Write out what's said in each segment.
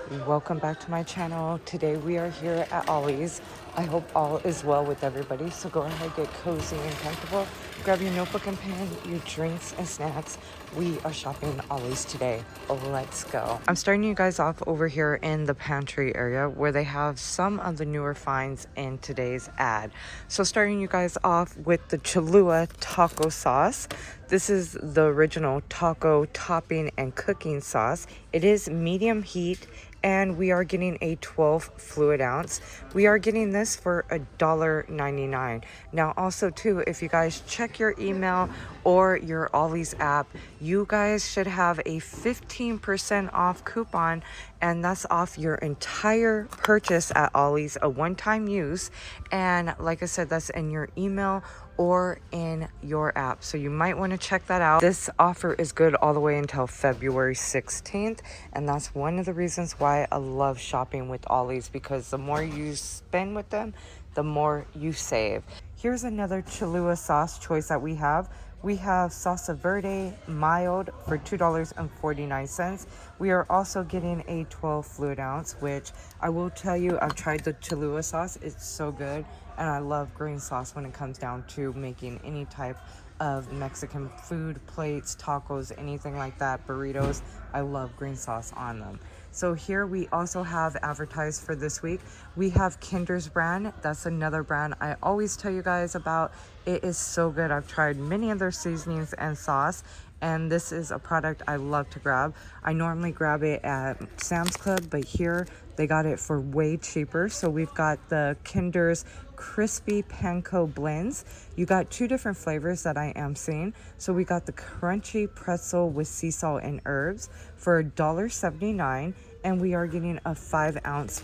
Welcome back to my channel. Today we are here at Ollie's. I hope all is well with everybody, so go ahead, get cozy and comfortable. Grab your notebook and pen, your drinks and snacks. We are shopping Ollie's today. Let's go. I'm starting you guys off over here in the pantry area where they have some of the newer finds in today's ad. So starting you guys off with the Cholula taco sauce. This is the original taco topping and cooking sauce. It is medium heat and we are getting a 12 fluid ounce. We are getting this for $1.99. Now also too, if you guys check your email or your Ollie's app, you guys should have a 15% off coupon, and that's off your entire purchase at Ollie's, a one-time use. And like I said, that's in your email or in your app, so you might want to check that out. This offer is good all the way until February 16th, and that's one of the reasons why I love shopping with Ollie's, because the more you spend with them, the more you save. Here's another Cholula sauce choice that we have. We have salsa verde mild for $2.49. We are also getting a 12 fluid ounce, which I will tell you, I've tried the Cholula sauce. It's so good, and I love green sauce when it comes down to making any type of Mexican food, plates, tacos, anything like that, burritos. I love green sauce on them. So here we also have advertised for this week. We have Kinder's brand. That's another brand I always tell you guys about. It is so good. I've tried many of their seasonings and sauce, and this is a product I love to grab. I normally grab it at Sam's Club, but here they got it for way cheaper. So we've got the Kinder's crispy panko blends. You got two different flavors that I am seeing. So we got the crunchy pretzel with sea salt and herbs for $1.79, and we are getting a 5-ounce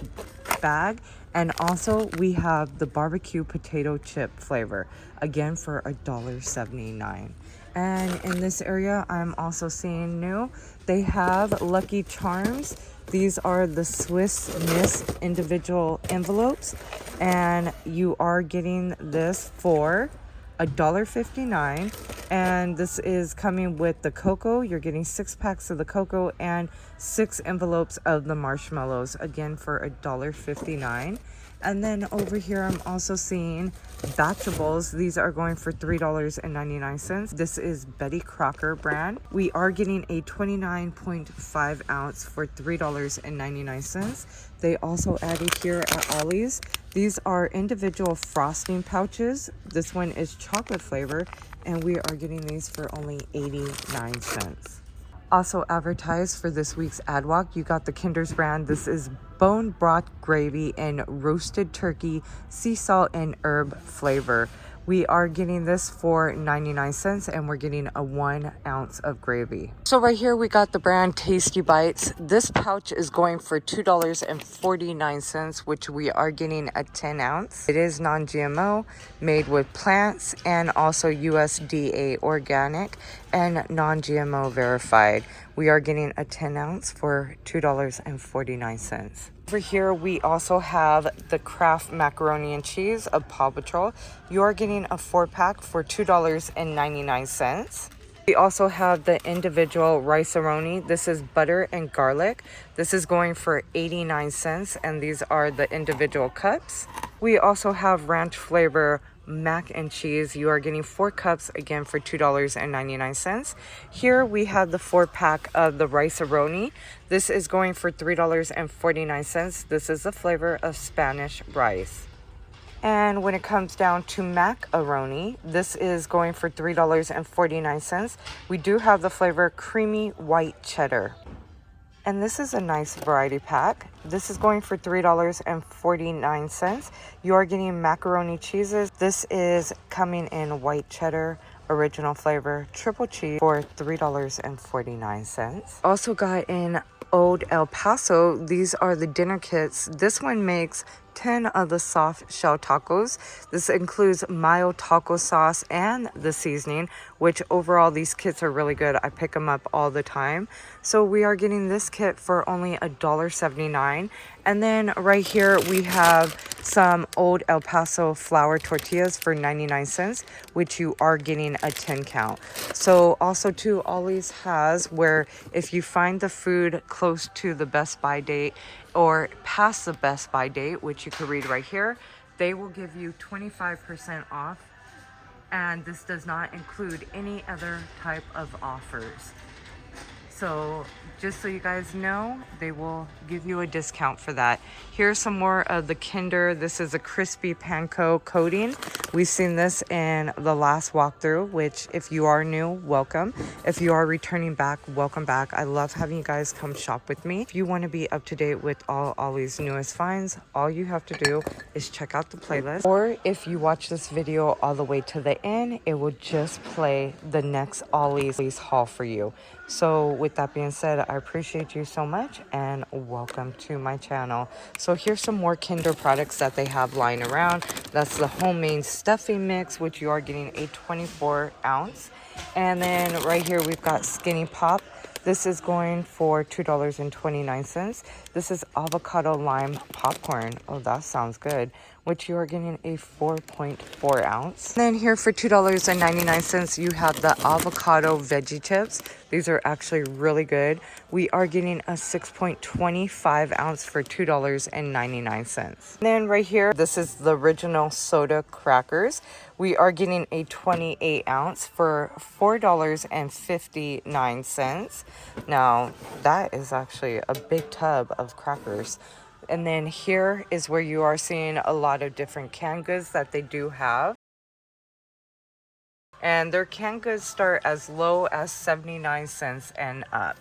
bag. And also we have the barbecue potato chip flavor, again for $1.79. And in this area, I'm also seeing new, they have Lucky Charms. These are the Swiss Miss individual envelopes, and you are getting this for $1.59. And this is coming with the cocoa. You're getting 6 packs of the cocoa and 6 envelopes of the marshmallows, again for $1.59. And then over here, I'm also seeing Batchables. These are going for $3.99. This is Betty Crocker brand. We are getting a 29.5 ounce for $3.99. They also added here at Ollie's. These are individual frosting pouches. This one is chocolate flavor, and we are getting these for only 89 cents. Also advertised for this week's ad walk, you got the Kinder's brand. This is bone broth gravy and roasted turkey, sea salt and herb flavor. We are getting this for 99 cents, and we're getting a 1 ounce of gravy. So right here we got the brand Tasty Bites. This pouch is going for $2.49, which we are getting a 10 ounce. It is non-GMO, made with plants, and also USDA organic and non-GMO verified. We are getting a 10 ounce for $2.49. Over here, we also have the Kraft macaroni and cheese of Paw Patrol. You are getting a 4-pack for $2.99. We also have the individual rice-a-roni. This is butter and garlic. This is going for 89 cents, and these are the individual cups. We also have ranch flavor mac and cheese. You are getting 4 cups, again for $2.99. Here we have the 4-pack of the rice-a-roni. This is going for $3.49. This is the flavor of Spanish rice. And when it comes down to macaroni, this is going for $3.49. We do have the flavor creamy white cheddar. And this is a nice variety pack. This is going for $3.49. You are getting macaroni cheeses. This is coming in white cheddar, original flavor, triple cheese for $3.49. Also got in Old El Paso, these are the dinner kits. This one makes 10 of the soft shell tacos. This includes mild taco sauce and the seasoning, which overall these kits are really good. I pick them up all the time. So we are getting this kit for only $1.79. And then right here we have some old El Paso flour tortillas for 99 cents, which you are getting a 10 count. So also too, Ollie's has where if you find the food close to the best by date or past the best by date, which you can read right here, they will give you 25% off. And this does not include any other type of offers. So just so you guys know, they will give you a discount for that. Here's some more of the Kinder. This is a crispy panko coating. We've seen this in the last walkthrough, which if you are new, welcome. If you are returning back, welcome back. I love having you guys come shop with me. If you want to be up to date with all Ollie's newest finds, all you have to do is check out the playlist. Or if you watch this video all the way to the end, it will just play the next Ollie's haul for you. So with that being said, I appreciate you so much and welcome to my channel. So here's some more Kinder products that they have lying around. That's the homemade stuffing mix, which you are getting a 24 ounce. And then right here we've got Skinny Pop. This is going for $2.29. This is avocado lime popcorn. Oh, that sounds good. Which you are getting a 4.4 ounce. And then here for $2.99, you have the avocado veggie chips. These are actually really good. We are getting a 6.25 ounce for $2.99. And then right here, this is the original soda crackers. We are getting a 28 ounce for $4.59. Now, that is actually a big tub of crackers. And then here is where you are seeing a lot of different canned goods that they do have. And their canned goods start as low as 79 cents and up.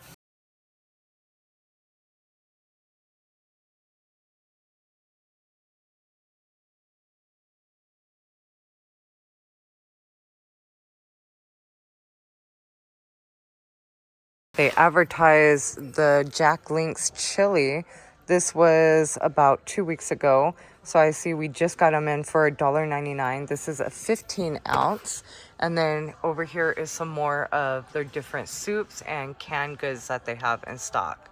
They advertise the Jack Link's chili. This was about 2 weeks ago. So I see we just got them in for $1.99. This is a 15 ounce. And then over here is some more of their different soups and canned goods that they have in stock.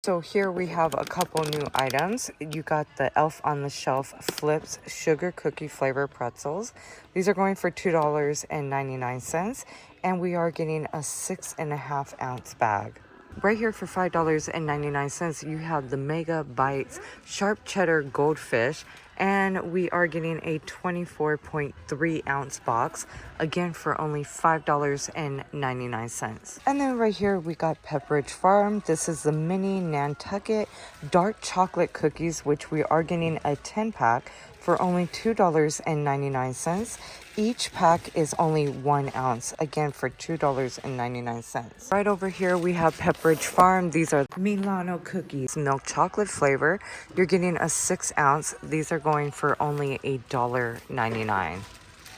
So here we have a couple new items. You got the Elf on the Shelf Flips Sugar Cookie Flavor Pretzels. These are going for $2.99, and we are getting a 6.5 ounce bag. Right here for $5.99, you have the Mega Bites Sharp Cheddar Goldfish, and we are getting a 24.3 ounce box, again for only $5.99. And then right here we got Pepperidge Farm. This is the mini Nantucket dark chocolate cookies, which we are getting a 10 pack for only $2.99. Each pack is only 1 ounce, again for $2.99. Right over here we have Pepperidge Farm. These are Milano cookies, milk chocolate flavor. You're getting a 6 ounce. These are going for only $1.99.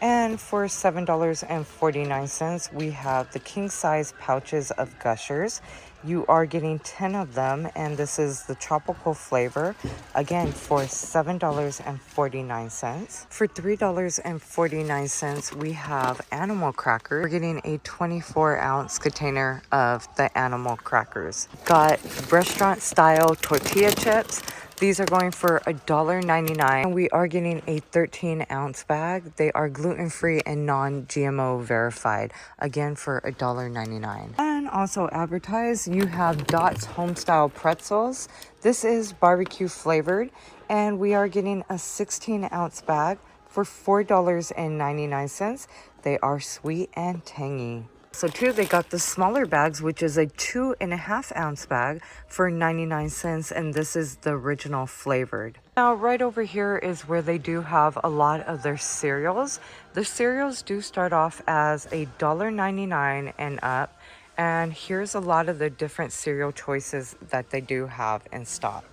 And for $7.49, we have the king size pouches of Gushers. You are getting 10 of them, and this is the tropical flavor, again for $7.49. For $3.49, we have animal crackers. We're getting a 24 ounce container of the animal crackers. Got restaurant style tortilla chips. These are going for $1.99. And we are getting a 13 ounce bag. They are gluten-free and non-GMO verified. Again for $1.99. And also advertised, you have Dot's Homestyle Pretzels. This is barbecue flavored. And we are getting a 16 ounce bag for $4.99. They are sweet and tangy. So too, they got the smaller bags, which is a 2.5 ounce bag for 99 cents. And this is the original flavored. Now, right over here is where they do have a lot of their cereals. The cereals do start off as $1.99 and up. And here's a lot of the different cereal choices that they do have in stock.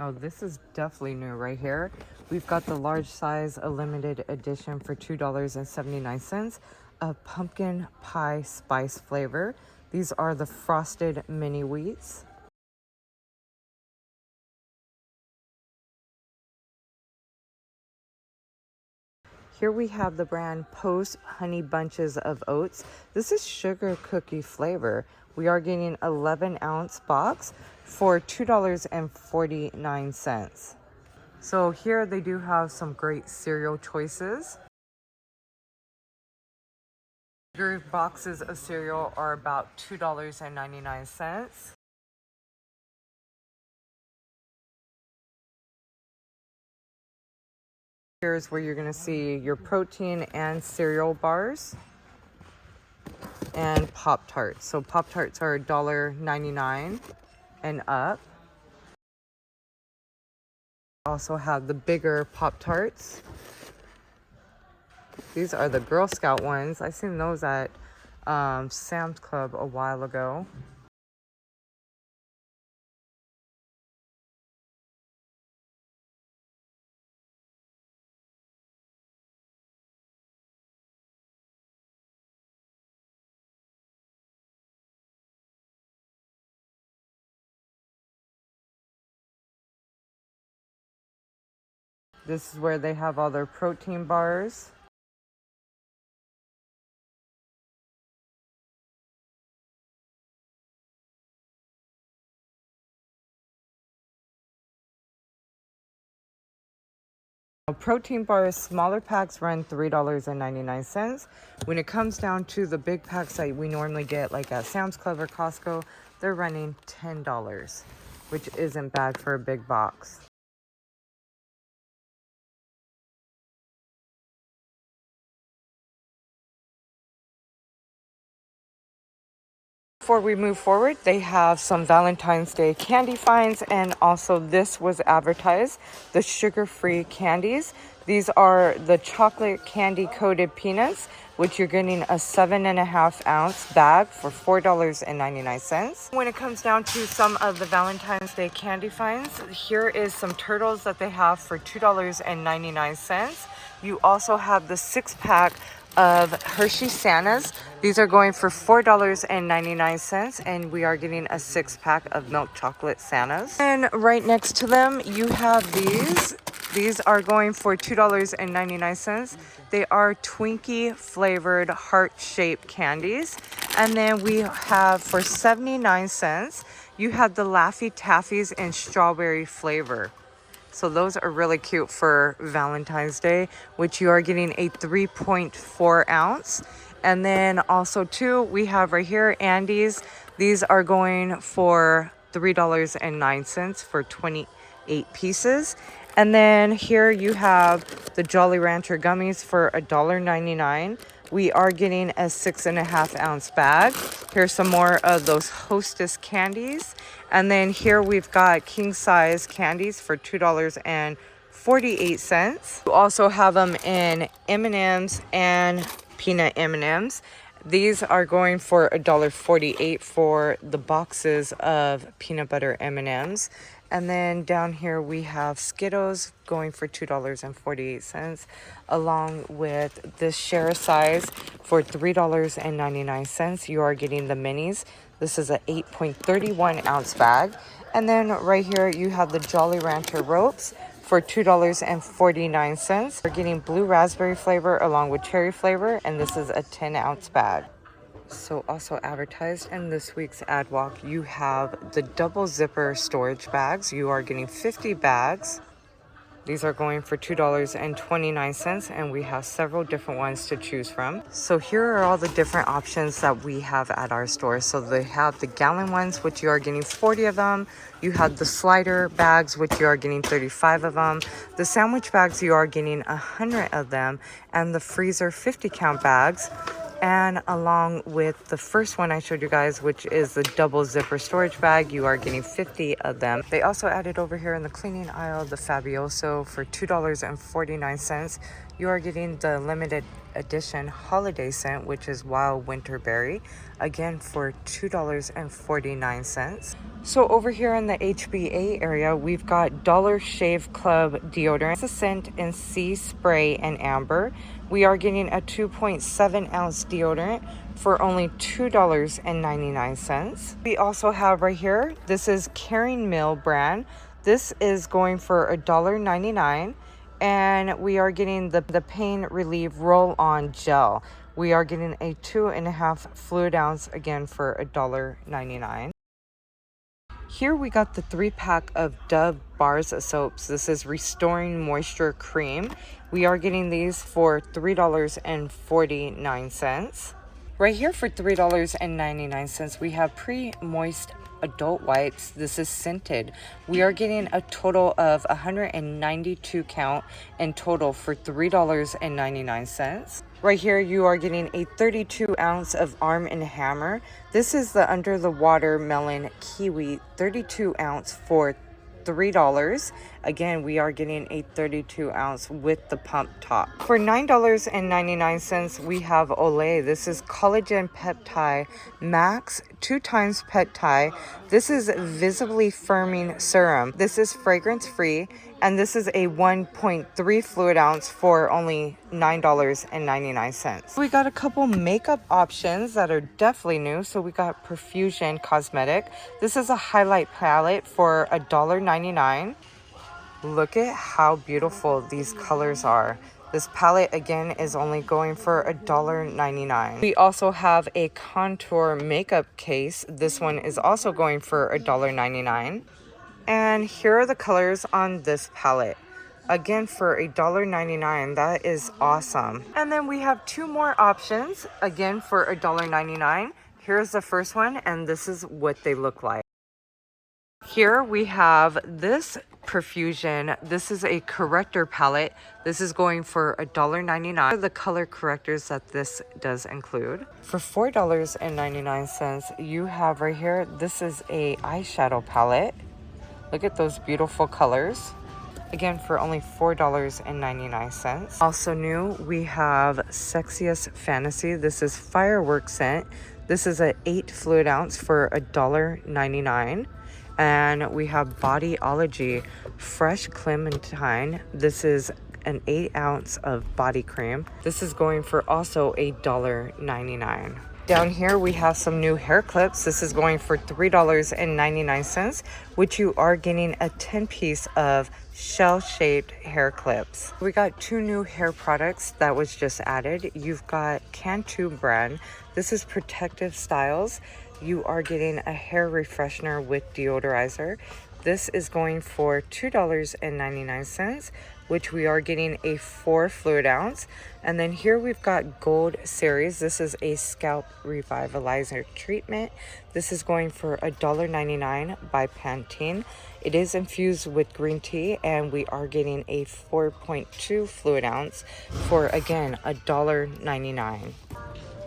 Oh, this is definitely new right here. We've got the large size, a limited edition for $2.79, a pumpkin pie spice flavor. These are the frosted mini wheats. Here we have the brand Post Honey Bunches of Oats. This is sugar cookie flavor. We are getting 11-ounce box for $2.49. So here they do have some great cereal choices. Your boxes of cereal are about $2.99. Here's where you're going to see your protein and cereal bars and Pop-Tarts. So Pop-Tarts are $1.99 and up. Also have the bigger Pop-Tarts. These are the Girl Scout ones. I seen those at Sam's Club a while ago. This is where they have all their protein bars. Protein bars, smaller packs run $3.99. When it comes down to the big packs that we normally get like at Sam's Club or Costco, they're running $10, which isn't bad for a big box. Before we move forward, they have some Valentine's Day candy finds, and also this was advertised, the sugar-free candies. These are the chocolate candy coated peanuts, which you're getting a 7.5 ounce bag for $4.99. When it comes down to some of the Valentine's Day candy finds, here is some turtles that they have for $2.99. You also have the 6-pack of Hershey Santas. These are going for $4.99, and we are getting a 6-pack of milk chocolate Santas. And right next to them, you have these. These are going for $2.99. They are Twinkie flavored heart-shaped candies. And then we have for 79 cents, you have the Laffy Taffies in strawberry flavor. So those are really cute for Valentine's Day, which you are getting a 3.4 ounce. And then also too, we have right here Andes. These are going for $3.09 for 28 pieces. And then here you have the Jolly Rancher gummies for $1.99. We are getting a 6.5 ounce bag. Here's some more of those Hostess candies. And then here we've got king size candies for $2.48. You also have them in M&Ms and peanut M&Ms. These are going for $1.48 for the boxes of peanut butter M&Ms. And then down here we have Skittles going for $2.48, along with this share size for $3.99. You are getting the minis. This is a 8.31 ounce bag. And then right here you have the Jolly Rancher ropes for $2.49. We're getting blue raspberry flavor along with cherry flavor, and this is a 10-ounce bag. So also advertised in this week's ad walk, you have the double zipper storage bags. You are getting 50 bags. These are going for $2.29, and we have several different ones to choose from. So here are all the different options that we have at our store. So they have the gallon ones, which you are getting 40 of them. You have the slider bags, which you are getting 35 of them. The sandwich bags, you are getting 100 of them. And the freezer 50 count bags. And along with the first one I showed you guys, which is the double zipper storage bag, you are getting 50 of them. They also added over here in the cleaning aisle the Fabuloso for $2.49. You are getting the limited edition holiday scent, which is Wild Winter Berry, again for $2.49. So over here in the HBA area, we've got Dollar Shave Club deodorant. It's a scent in sea spray and amber. We are getting a 2.7 ounce deodorant for only $2.99. We also have right here, this is Caring Mill brand. This is going for $1.99, and we are getting the pain relief roll-on gel. We are getting a 2.5 fluid ounce, again for $1.99. Here we got the 3-pack of Dove bars of soaps. This is Restoring Moisture Cream. We are getting these for $3.49. Right here for $3.99, we have Pre-Moist adult wipes. This is scented. We are getting a total of 192 count in total for $3.99. Right here you are getting a 32 ounce of Arm & Hammer. This is the Under the Watermelon Kiwi 32 ounce for $3. Again, we are getting a 32 ounce with the pump top. For $9.99, we have Ollie's. This is Collagen Peptide Max 2 times Peptide. This is visibly firming serum. This is fragrance free, and this is a 1.3 fluid ounce for only $9.99. We got a couple makeup options that are definitely new. So we got Perfusion Cosmetic. This is a highlight palette for $1.99. Look at how beautiful these colors are. This palette again is only going for $1.99. We also have a contour makeup case. This one is also going for $1.99. And here are the colors on this palette. Again for $1.99. That is awesome. And then we have 2 more options, again for $1.99. Here's the first one, and this is what they look like. Here we have this Perfusion. This is a corrector palette. This is going for $1.99. The color correctors that this does include. For $4.99, you have right here, this is a eyeshadow palette. Look at those beautiful colors. Again, for only $4.99. Also new, we have Sexiest Fantasy. This is Fireworks Scent. This is an 8 fluid ounce for $1.99. And we have Bodyology Fresh Clementine. This is an 8 ounce of body cream. This is going for also $1.99. Down here we have some new hair clips. This is going for $3.99, which you are getting a 10-piece of shell-shaped hair clips. We got 2 new hair products that was just added. You've got Cantu brand. This is Protective Styles. You are getting a hair refreshener with deodorizer. This is going for $2.99, which we are getting a 4 fluid ounce. And then here we've got Gold Series. This is a scalp revitalizer treatment. This is going for $1.99 by Pantry. It is infused with green tea, and we are getting a 4.2 fluid ounce for, again, $1.99.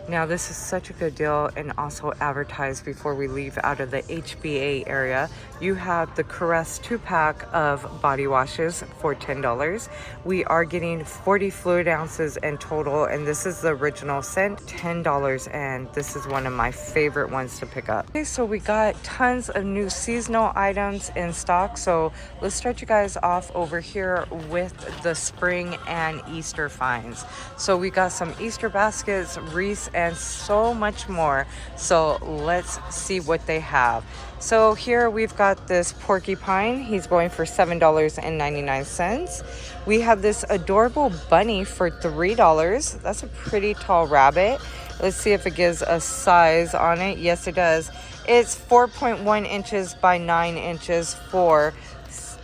Now this is such a good deal, and also advertised before we leave out of the HBA area. You have the Caress 2-pack of body washes for $10. We are getting 40 fluid ounces in total, and this is the original scent, $10, and this is one of my favorite ones to pick up. Okay, so we got tons of new seasonal items in stock. So let's start you guys off over here with the spring and Easter finds. So we got some Easter baskets, wreaths, and so much more. So let's see what they have. So here we've got this porcupine. He's going for $7.99. We have this adorable bunny for $3. That's a pretty tall rabbit. Let's see if it gives a size on it. Yes, it does. It's 4.1 inches by 9 inches for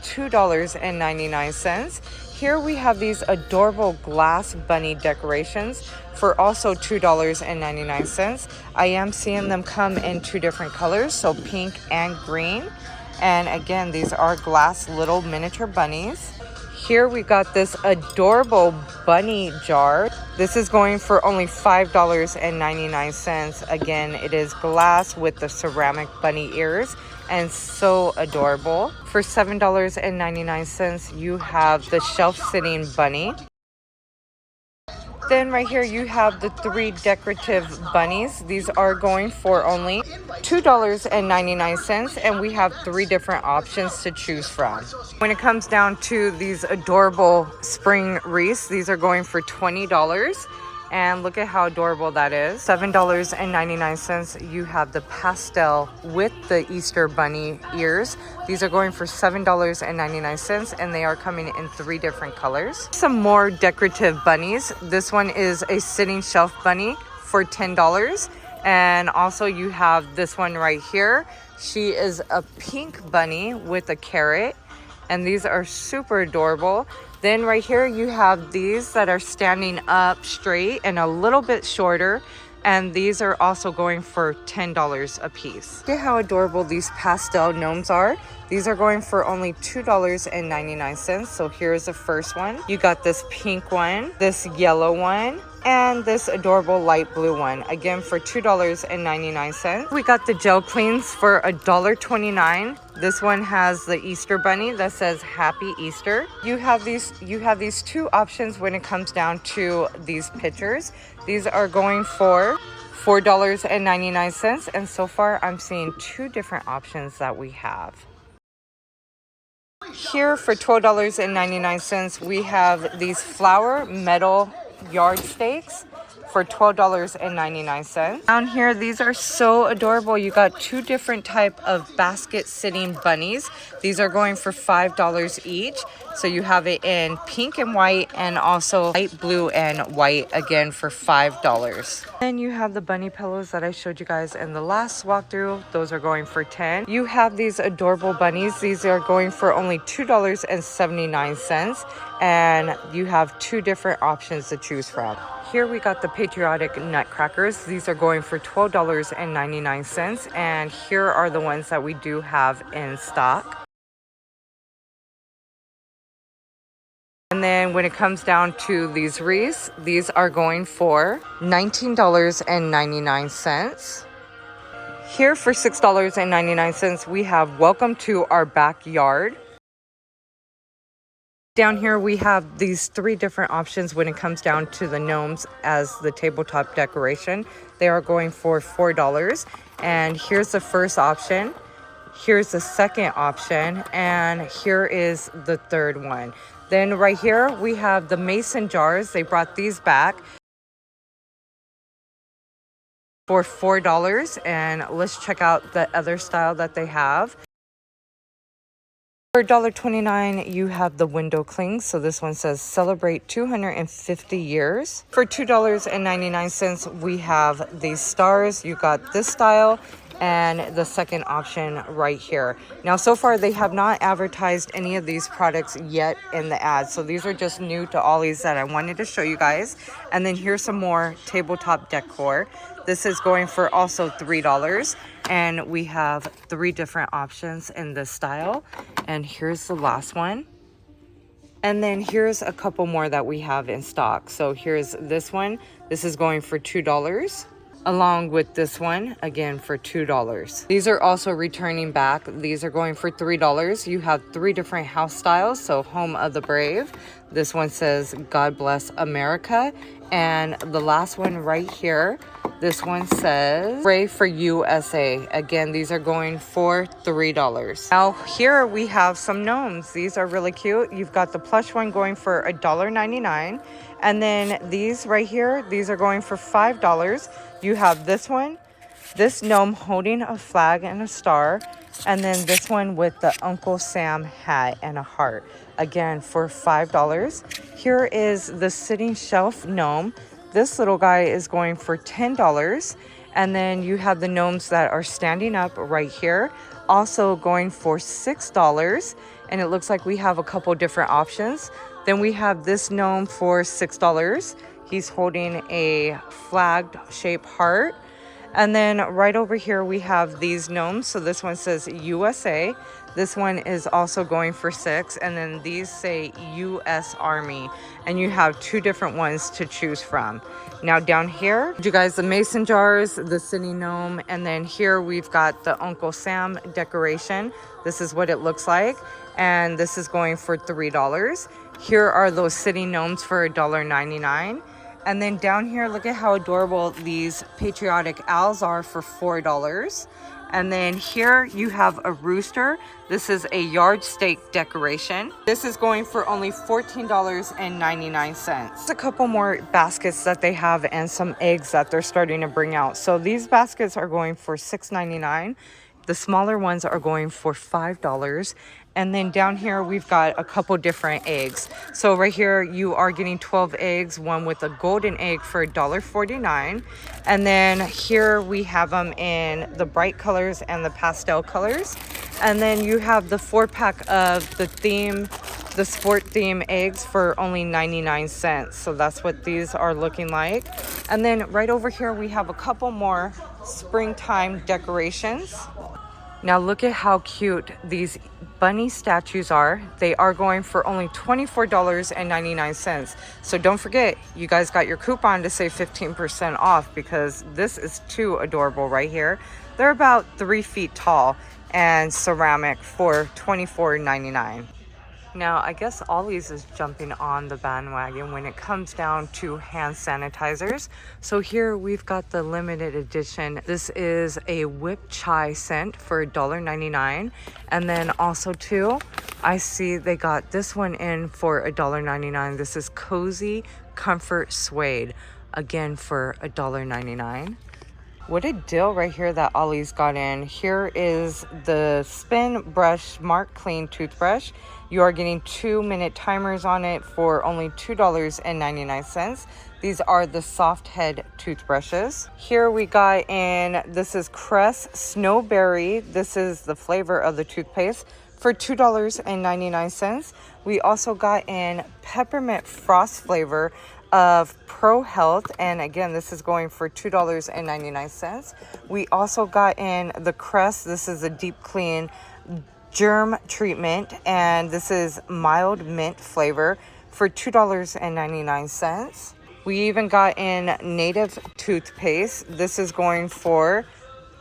$2.99. Here we have these adorable glass bunny decorations for also $2.99. I am seeing them come in two different colors, so pink and green. And again, these are glass little miniature bunnies. Here we got this adorable bunny jar. This is going for only $5.99. Again, it is glass with the ceramic bunny ears and so adorable. For $7.99, you have the shelf-sitting bunny. Then right here you have the 3 decorative bunnies. These are going for only $2.99, and we have 3 different options to choose from. When it comes down to these adorable spring wreaths, these are going for $20. And look at how adorable that is. $7.99, you have the pastel with the Easter bunny ears. These are going for $7.99, and they are coming in 3 different colors. Some more decorative bunnies. This one is a sitting shelf bunny for $10. And also you have this one right here. She is a pink bunny with a carrot, and these are super adorable. Then right here you have these that are standing up straight and a little bit shorter, and these are also going for $10 a piece. Look at how adorable these pastel gnomes are. These are going for only $2.99. So here's the first one. You got this pink one, this yellow one, and this adorable light blue one, again for $2.99. We got the gel cleans for $1.29. This one has the Easter bunny that says Happy Easter. You have these 2 options when it comes down to these pictures. These are going for $4.99, and so far I'm seeing 2 different options that we have. Here for $12.99, we have these flower metal yard stakes for $12.99. Down here, these are so adorable. You got 2 different type of basket sitting bunnies. These are going for $5 each. So you have it in pink and white, and also light blue and white, again for $5. Then you have the bunny pillows that I showed you guys in the last walkthrough. Those are going for $10. You have these adorable bunnies. These are going for only $2.79. And you have 2 different options to choose from. Here we got the Patriotic nutcrackers. These are going for $12.99. And here are the ones that we do have in stock. And then when it comes down to these wreaths, these are going for $19.99. Here for $6.99, we have Welcome to Our Backyard. Down here we have these 3 different options when it comes down to the gnomes as the tabletop decoration. They are going for $4. And here's the first option. Here's the second option. And here is the third one. Then right here we have the mason jars. They brought these back for $4. And let's check out the other style that they have. For $1.29, you have the window clings. So this one says celebrate 250 years. For $2.99, we have these stars. You got this style and the second option right here. Now, so far, they have not advertised any of these products yet in the ad. So these are just new to Ollie's that I wanted to show you guys. And then here's some more tabletop decor. This is going for also $3. And we have 3 different options in this style. And here's the last one. And then here's a couple more that we have in stock. So here's this one. This is going for $2. Along with this one, again for $2. These are also returning back. These are going for $3. You have 3 different house styles. So Home of the Brave. This one says God Bless America. And the last one right here, this one says Pray for USA. Again, these are going for $3. Now here we have some gnomes. These are really cute. You've got the plush one going for $1.99. And then these right here, these are going for $5. You have this one, this gnome holding a flag and a star, and then this one with the Uncle Sam hat and a heart, again for $5. Here is the sitting shelf gnome. This little guy is going for $10. And then you have the gnomes that are standing up right here, also going for $6. and it looks like we have a couple different options. Then we have this gnome for $6. He's holding a flagged shape heart. And then right over here we have these gnomes. So this one says USA. This one is also going for $6. And then these say US Army. And you have two different ones to choose from. Now down here, you guys, the mason jars, the city gnome. And then here we've got the Uncle Sam decoration. This is what it looks like. And this is going for $3. Here are those city gnomes for $1.99. And then down here, look at how adorable these Patriotic owls are for $4. And then here you have a rooster. This is a yard stake decoration. This is going for only $14.99. There's a couple more baskets that they have and some eggs that they're starting to bring out. So these baskets are going for $6.99. The smaller ones are going for $5. And then down here, we've got a couple different eggs. So right here, you are getting 12 eggs, one with a golden egg for $1.49. And then here we have them in the bright colors and the pastel colors. And then you have the 4-pack of the sport theme eggs for only 99 cents. So that's what these are looking like. And then right over here, we have a couple more springtime decorations. Now look at how cute these bunny statues are. They are going for only $24.99. So don't forget, you guys got your coupon to save 15% off because this is too adorable right here. They're about 3 feet tall and ceramic for $24.99. Now, I guess Ollie's is jumping on the bandwagon when it comes down to hand sanitizers. So here we've got the limited edition. This is a whipped chai scent for $1.99. And then also too, I see they got this one in for $1.99. This is Cozy Comfort Suede, again for $1.99. What a deal right here that Ollie's got in. Here is the Spin Brush Smart Clean toothbrush. You are getting 2-minute timers on it for only $2.99. These are the soft head toothbrushes. Here we got in, this is Crest Snowberry. This is the flavor of the toothpaste for $2.99. We also got in Peppermint Frost flavor of Pro Health, and again this is going for $2.99. We also got in the Crest. This is a deep clean germ treatment, and this is mild mint flavor for $2.99. We even got in native toothpaste. This is going for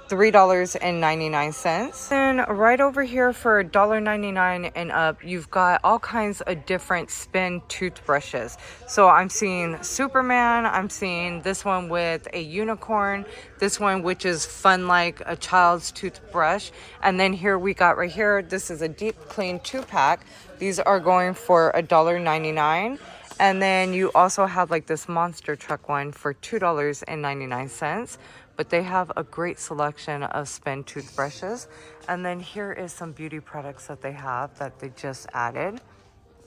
$3.99. Then right over here for $1.99 and up, you've got all kinds of different spin toothbrushes. So I'm seeing Superman, I'm seeing this one with a unicorn, this one which is fun like a child's toothbrush, and then here we got right here, this is a deep clean 2-pack. These are going for $1.99. And then you also have like this monster truck one for $2.99. But they have a great selection of spin toothbrushes. And then here is some beauty products that they have that they just added.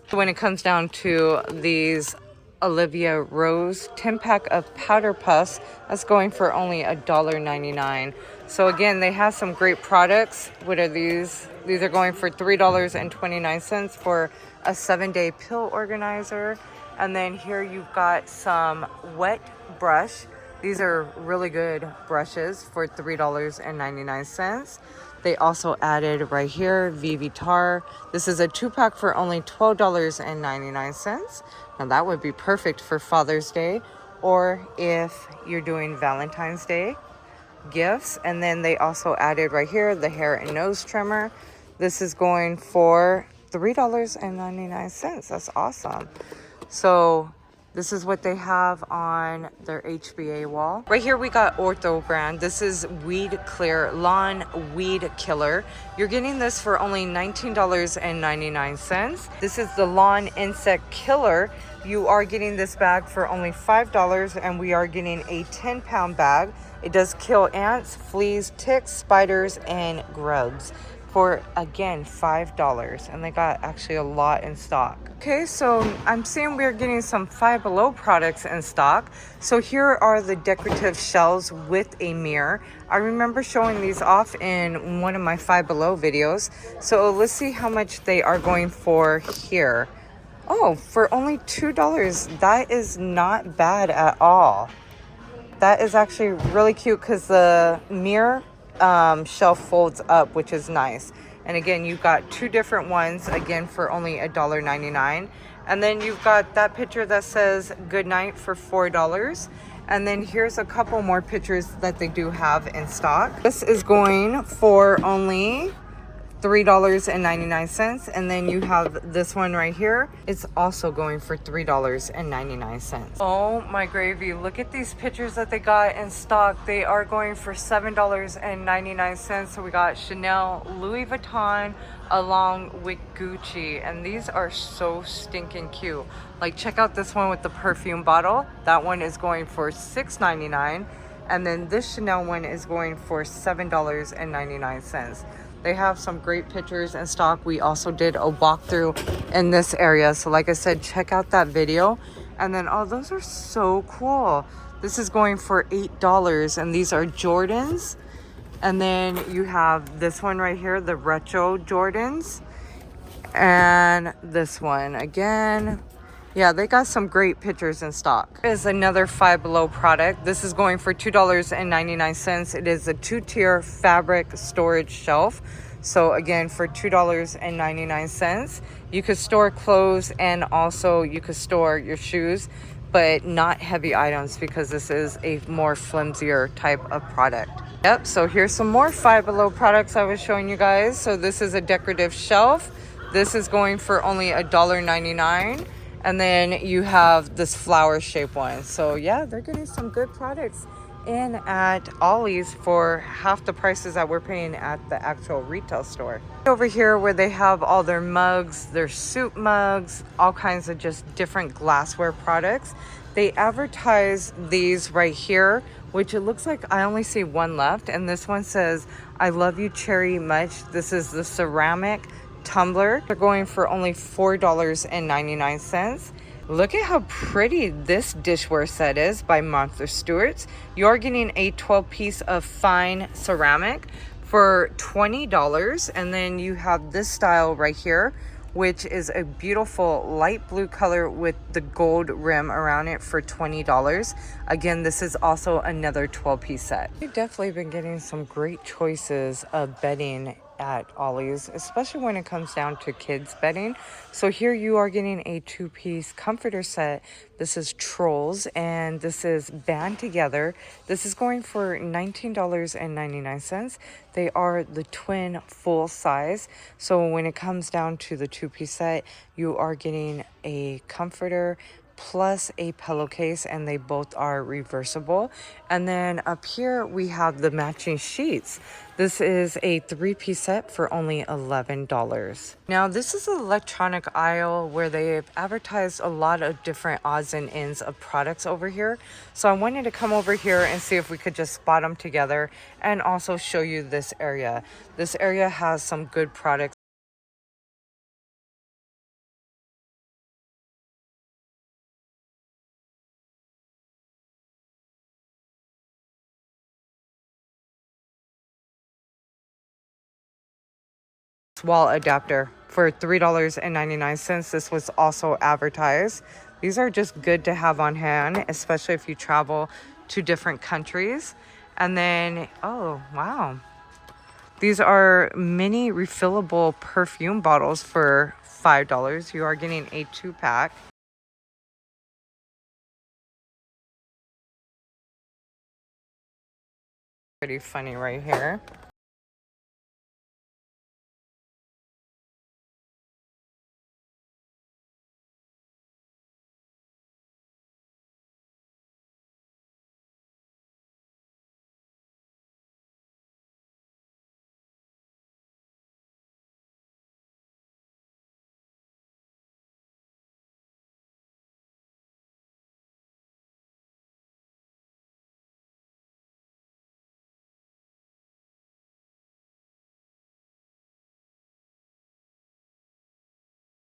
When it comes down to these Olivia Rose 10-pack of powder puffs, that's going for only $1.99. So again, they have some great products. What are these? These are going for $3.29 for a 7-day pill organizer. And then here you've got some wet brush. These are really good brushes for $3.99. They also added right here VV Tar. This is a 2-pack for only $12.99. Now that would be perfect for Father's Day or if you're doing Valentine's Day gifts. And then they also added right here the hair and nose trimmer. This is going for $3.99. That's awesome. So this is what they have on their HBA wall. Right here we got Ortho brand. This is Weed Clear Lawn Weed Killer. You're getting this for only $19.99. This is the Lawn Insect Killer. You are getting this bag for only $5, and we are getting a 10-pound bag. It does kill ants, fleas, ticks, spiders, and grubs for, again, $5. And they got actually a lot in stock. Okay, so I'm seeing we're getting some Five Below products in stock. So here are the decorative shelves with a mirror. I remember showing these off in one of my Five Below videos. So let's see how much they are going for here. Oh, for only $2. That is not bad at all. That is actually really cute because the mirror shelf folds up, which is nice. And again, you've got two different ones, again, for only $1.99. And then you've got that picture that says good night for $4. And then here's a couple more pictures that they do have in stock. This is going for only $3.99. And then you have this one right here. It's also going for $3.99. Oh my gravy, look at these pictures that they got in stock. They are going for $7.99. So we got Chanel, Louis Vuitton, along with Gucci. And these are so stinking cute. Like, check out this one with the perfume bottle. That one is going for $6.99. And then this Chanel one is going for $7.99. They have some great pictures in stock. We also did a walkthrough in this area. So like I said, check out that video. And then, oh, those are so cool. This is going for $8. And these are Jordans. And then you have this one right here, the retro Jordans. And this one again. Yeah, they got some great pictures in stock. Here's another Five Below product. This is going for $2.99. It is a 2-tier fabric storage shelf. So again, for $2.99, you could store clothes and also you could store your shoes, but not heavy items because this is a more flimsier type of product. Yep, so here's some more Five Below products I was showing you guys. So this is a decorative shelf. This is going for only $1.99. And then you have this flower shaped one. So yeah, they're getting some good products in at Ollie's for half the prices that we're paying at the actual retail store. Over here where they have all their mugs, their soup mugs, all kinds of just different glassware products. They advertise these right here, which it looks like I only see one left. And this one says, I love you cherry much. This is the ceramic tumbler. They're going for only $4.99. Look at how pretty this dishware set is by Martha Stewart's. You're getting a 12-piece of fine ceramic for $20. And then you have this style right here, which is a beautiful light blue color with the gold rim around it for $20. Again, this is also another 12-piece set. We've definitely been getting some great choices of bedding at Ollie's, especially when it comes down to kids bedding. So here you are getting a 2-piece comforter set. This is Trolls and this is Band Together. This is going for $19.99. They are the twin full size. So when it comes down to the 2-piece set, you are getting a comforter plus a pillowcase, and they both are reversible. And then up here we have the matching sheets. This is a 3-piece set for only $11. Now this is an electronic aisle where they've advertised a lot of different odds and ends of products over here. So I wanted to come over here and see if we could just spot them together and also show you this area. This area has some good products. Wall adapter for $3.99. This was also advertised. These are just good to have on hand, especially if you travel to different countries. And then, oh wow, these are mini refillable perfume bottles for $5. You are getting a 2-pack. Pretty funny right here.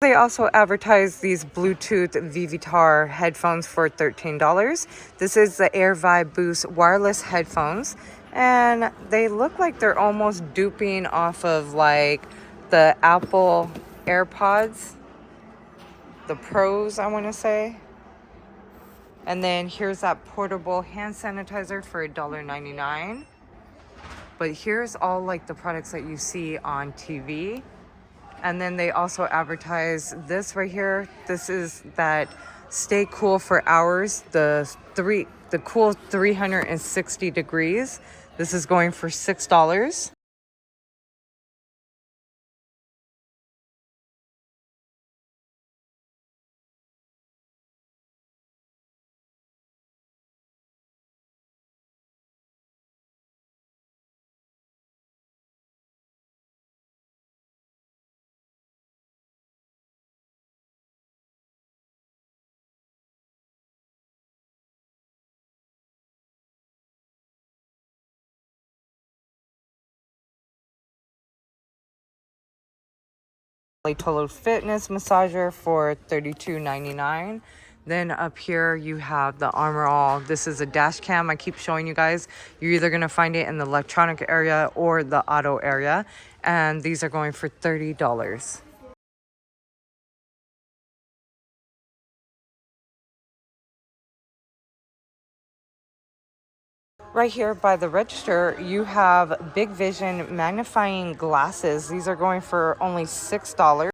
They also advertise these Bluetooth Vivitar headphones for $13. This is the Air Vibe Boost wireless headphones, and they look like they're almost duping off of like the Apple AirPods, the Pros, I want to say. And then here's that portable hand sanitizer for $1.99. But here's all like the products that you see on TV. And then they also advertise this right here. This is that Stay Cool for Hours, the cool 360 degrees. This is going for $6. Total Fitness massager for $32.99. Then up here you have the Armor All. This is a dash cam I keep showing you guys. You're either going to find it in the electronic area or the auto area. And these are going for $30. Right here by the register, you have Big Vision magnifying glasses. These are going for only $6.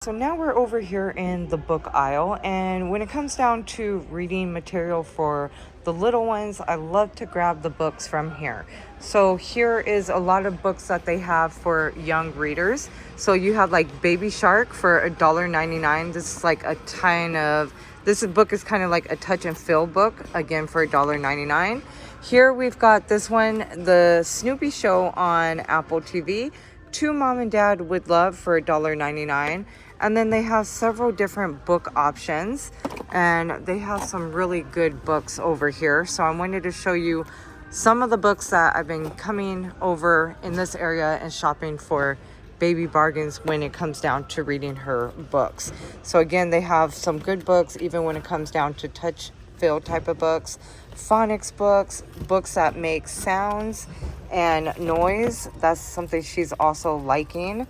So now we're over here in the book aisle, and when it comes down to reading material for the little ones, I love to grab the books from here. So here is a lot of books that they have for young readers. So you have like Baby Shark for $1.99. This is like a kind of, this book is kind of like a touch and feel book, again for $1.99. Here we've got this one, the Snoopy Show on Apple TV. To Mom and Dad Would Love for $1.99. And then they have several different book options, and they have some really good books over here. So I wanted to show you some of the books that I've been coming over in this area and shopping for Baby Bargains when it comes down to reading her books. So again, they have some good books even when it comes down to touch feel type of books, phonics books, books that make sounds and noise. That's something she's also liking.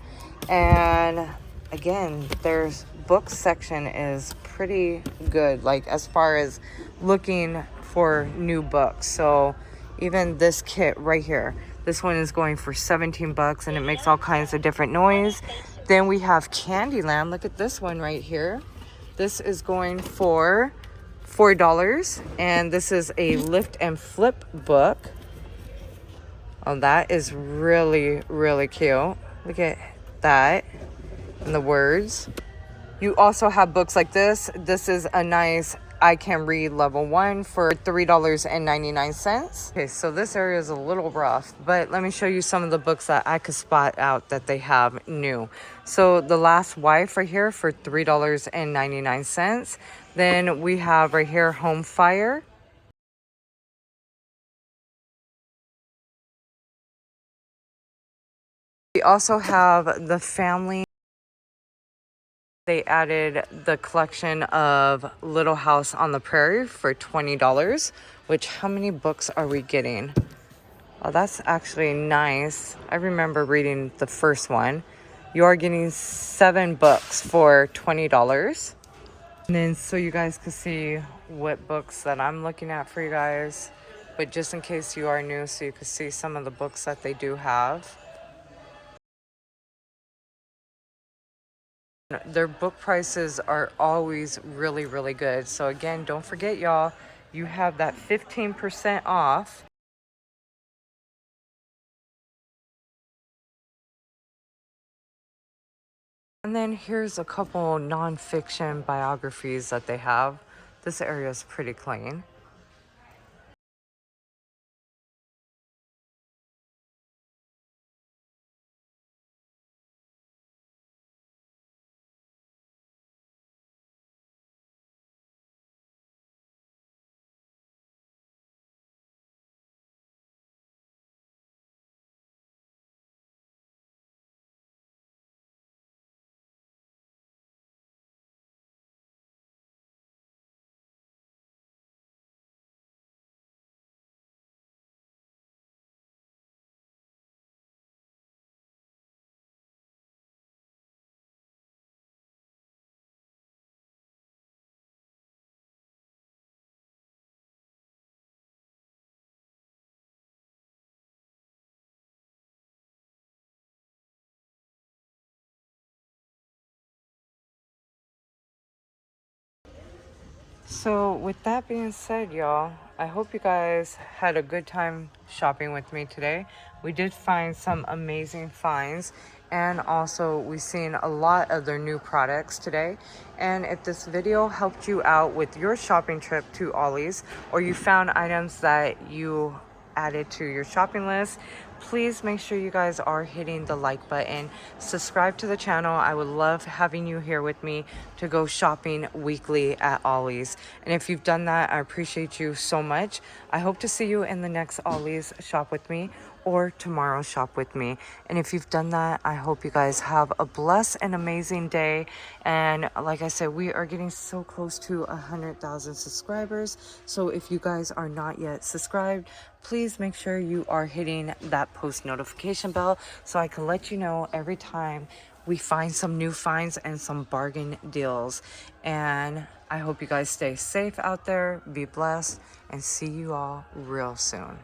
And again, there's book section is pretty good, like as far as looking for new books. So even this kit right here, this one is going for $17 and it makes all kinds of different noise. Then we have Candyland. Look at this one right here. This is going for $4, and this is a lift and flip book. Oh, that is really, really cute. Look at that and the words. You also have books like this. This is a nice I Can Read level 1 for $3.99. Okay, so this area is a little rough, but let me show you some of the books that I could spot out that they have new. So The Last Wife right here for $3.99. Then we have right here Home Fire. We also have The Family. They added the collection of Little House on the Prairie for $20, which how many books are we getting? Oh, that's actually nice. I remember reading the first one. You are getting 7 books for $20. And then so you guys can see what books that I'm looking at for you guys. But just in case you are new, so you can see some of the books that they do have. Their book prices are always really, really good. So again, don't forget, y'all, you have that 15% off. And then here's a couple nonfiction biographies that they have. This area is pretty clean. So with that being said, y'all, I hope you guys had a good time shopping with me today. We did find some amazing finds, and also we've seen a lot of their new products today. And if this video helped you out with your shopping trip to Ollie's, or you found items that you added to your shopping list, please make sure you guys are hitting the like button, subscribe to the channel. I would love having you here with me to go shopping weekly at Ollie's. And if you've done that, I appreciate you so much. I hope to see you in the next Ollie's shop with me, or tomorrow shop with me. And if you've done that, I hope you guys have a blessed and amazing day. And like I said, we are getting so close to 100,000 subscribers. So if you guys are not yet subscribed, please make sure you are hitting that post notification bell so I can let you know every time we find some new finds and some bargain deals. And I hope you guys stay safe out there, be blessed, and see you all real soon.